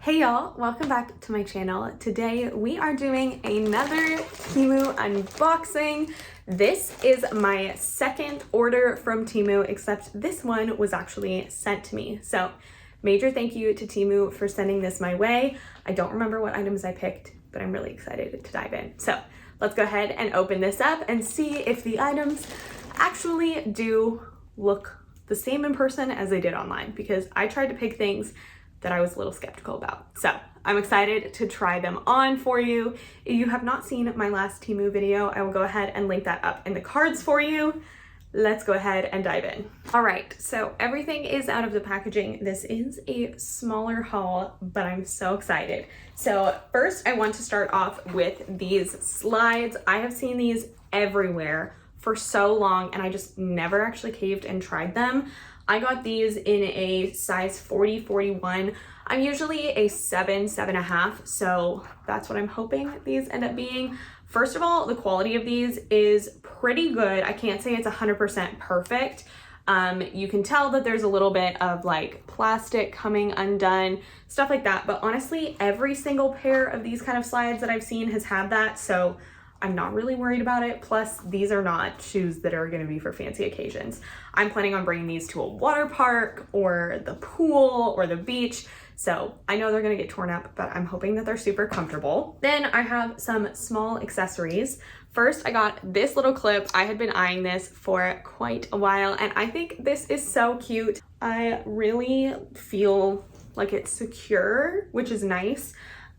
Hey y'all, welcome back to my channel. Today we are doing another Temu unboxing. This is my second order from Temu, except this one was actually sent to me. So major thank you to Temu for sending this my way. I don't remember what items I picked, but I'm really excited to dive in. So let's go ahead and open this up and see if the items actually do look the same in person as they did online, because I tried to pick things that I was a little skeptical about. So I'm excited to try them on for you. If you have not seen my last Temu video, I will go ahead and link that up in the cards for you. Let's go ahead and dive in. All right, so everything is out of the packaging. This is a smaller haul, but I'm so excited. So first I want to start off with these slides. I have seen these everywhere for so long and I just never actually caved and tried them. I got these in a size 40-41. I'm usually a 7.5, so that's what I'm hoping these end up being. First of all, the quality of these is pretty good. I can't say it's 100% perfect. You can tell that there's a little bit of like plastic coming undone, stuff like that. But honestly, every single pair of these kind of slides that I've seen has had that, so I'm not really worried about it. Plus, these are not shoes that are gonna be for fancy occasions. I'm planning on bringing these to a water park or the pool or the beach. So I know they're gonna get torn up, but I'm hoping that they're super comfortable. Then I have some small accessories. First, I got this little clip. I had been eyeing this for quite a while, and I think this is so cute. I really feel like it's secure, which is nice,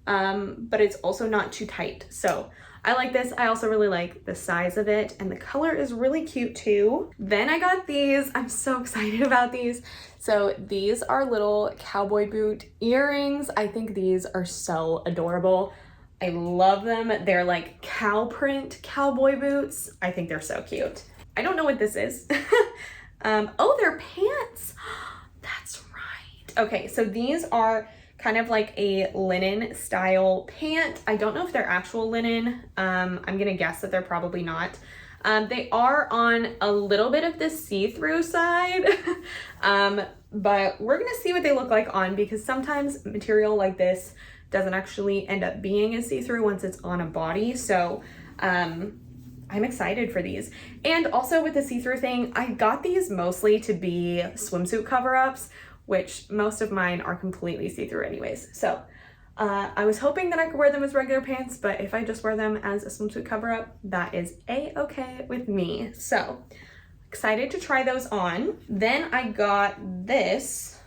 but it's also not too tight. So I like this. I also really like the size of it, and the color is really cute too. Then I got these. I'm so excited about these. So these are little cowboy boot earrings. I think these are so adorable. I love them. They're like cow print cowboy boots. I think they're so cute. I don't know what this is. Oh, they're pants. That's right. Okay, so these are kind of like a linen style pant. I don't know if they're actual linen. I'm gonna guess that they're probably not. They are on a little bit of the see-through side, but we're gonna see what they look like on, because sometimes material like this doesn't actually end up being a see-through once it's on a body. So I'm excited for these. And also with the see-through thing, I got these mostly to be swimsuit cover-ups, which most of mine are completely see-through anyways. So I was hoping that I could wear them as regular pants, but if I just wear them as a swimsuit cover-up, that is a-okay with me. So excited to try those on. Then I got this.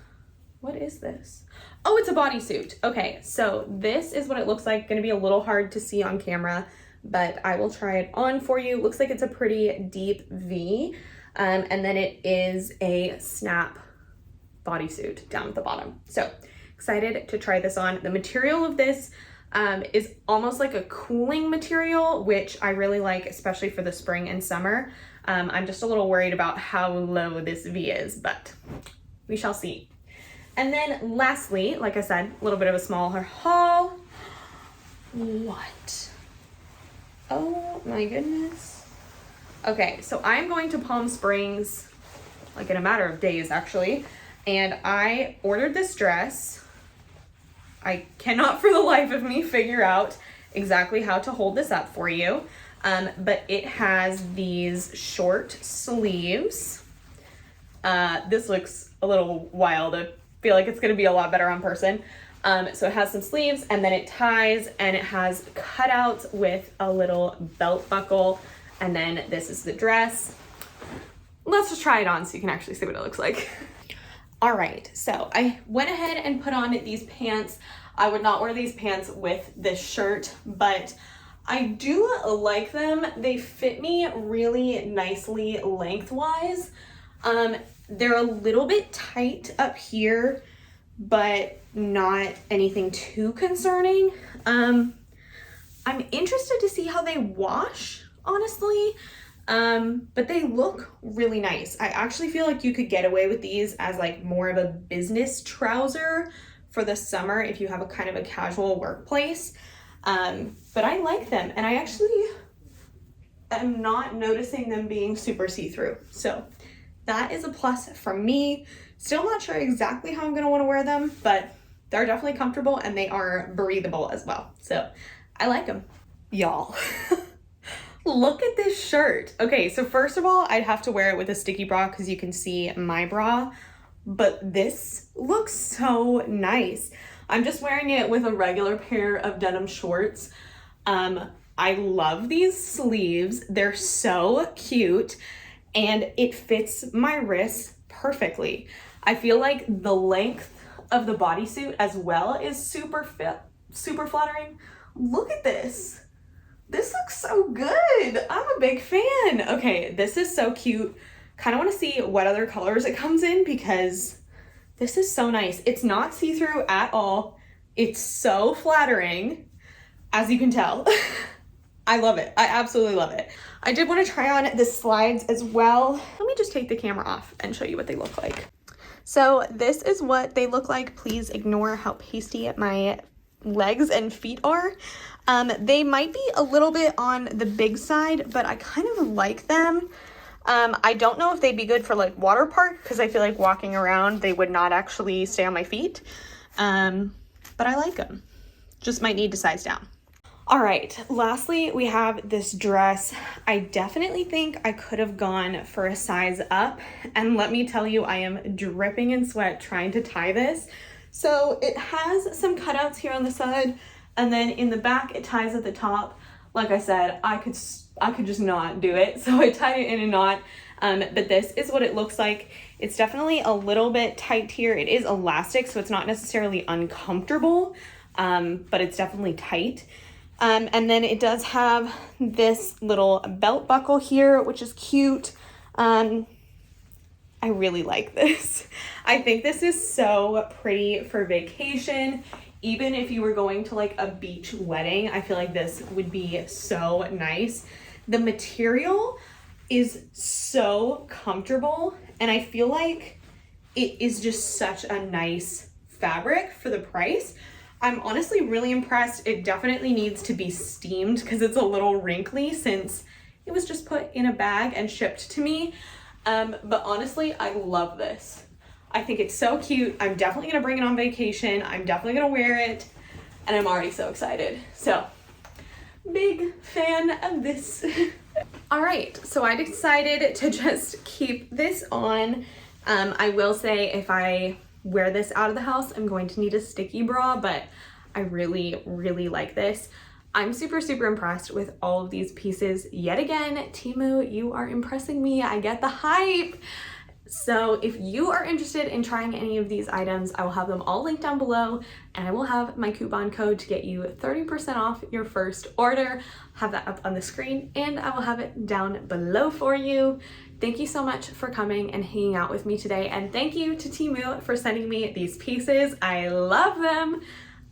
What is this? Oh, it's a bodysuit. Okay, so this is what it looks like. Gonna be a little hard to see on camera, but I will try it on for you. Looks like it's a pretty deep V, and then it is a snap bodysuit down at the bottom. So excited to try this on. The material of this is almost like a cooling material, which I really like, especially for the spring and summer. I'm just a little worried about how low this V is, but we shall see. And then lastly, like I said, a little bit of a smaller haul. What? Oh my goodness. Okay, so I'm going to Palm Springs, like in a matter of days actually, and I ordered this dress. I cannot for the life of me figure out exactly how to hold this up for you, but it has these short sleeves. This looks a little wild. I feel like it's gonna be a lot better on person. So it has some sleeves, and then it ties, and it has cutouts with a little belt buckle, and then this is the dress. Let's just try it on so you can actually see what it looks like. All right, so I went ahead and put on these pants. I would not wear these pants with this shirt, but I do like them. They fit me really nicely lengthwise. They're a little bit tight up here, but not anything too concerning. I'm interested to see how they wash, honestly. But they look really nice. I actually feel like you could get away with these as like more of a business trouser for the summer if you have a kind of a casual workplace. But I like them, and I actually am not noticing them being super see-through. So that is a plus for me. Still not sure exactly how I'm gonna wanna wear them, but they're definitely comfortable and they are breathable as well. So I like them. Y'all, look at this shirt. Okay, so first of all, I'd have to wear it with a sticky bra because you can see my bra, but this looks so nice. I'm just wearing it with a regular pair of denim shorts. I love these sleeves. They're so cute and it fits my wrists perfectly. I feel like the length of the bodysuit as well is super flattering. Look at this. This looks so good. I'm a big fan. Okay, this is so cute. Kind of want to see what other colors it comes in because this is so nice. It's not see-through at all. It's so flattering, as you can tell. I love it. I absolutely love it. I did want to try on the slides as well. Let me just take the camera off and show you what they look like. So this is what they look like. Please ignore how pasty my legs and feet are. They might be a little bit on the big side, but I kind of like them. I don't know if they'd be good for like water park because I feel like walking around they would not actually stay on my feet. But I like them. Just might need to size down. All right, lastly, we have this dress. I definitely think I could have gone for a size up, and let me tell you, I am dripping in sweat trying to tie this. So it has some cutouts here on the side, and then in the back it ties at the top. Like I said, I could just not do it, so I tied it in a knot. But this is what it looks like. It's definitely a little bit tight here. It is elastic, so it's not necessarily uncomfortable, but it's definitely tight. And then it does have this little belt buckle here, which is cute. I really like this. I think this is so pretty for vacation. Even if you were going to like a beach wedding, I feel like this would be so nice. The material is so comfortable, and I feel like it is just such a nice fabric for the price. I'm honestly really impressed. It definitely needs to be steamed because it's a little wrinkly since it was just put in a bag and shipped to me. But honestly, I love this. I think it's so cute. I'm definitely gonna bring it on vacation. I'm definitely gonna wear it, and I'm already so excited. So, big fan of this. All right, so I decided to just keep this on. I will say if I wear this out of the house, I'm going to need a sticky bra, but I really, really like this. I'm super, super impressed with all of these pieces. Yet again, Temu, you are impressing me. I get the hype. So if you are interested in trying any of these items, I will have them all linked down below, and I will have my coupon code to get you 30% off your first order. Have that up on the screen, and I will have it down below for you. Thank you so much for coming and hanging out with me today, and thank you to Temu for sending me these pieces. I love them.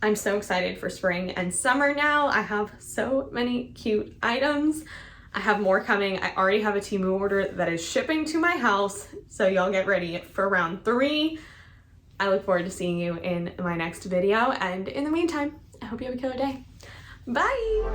I'm so excited for spring and summer now. I have so many cute items. I have more coming. I already have a Temu order that is shipping to my house, so y'all get ready for round 3. I look forward to seeing you in my next video, and in the meantime, I hope you have a killer day. Bye!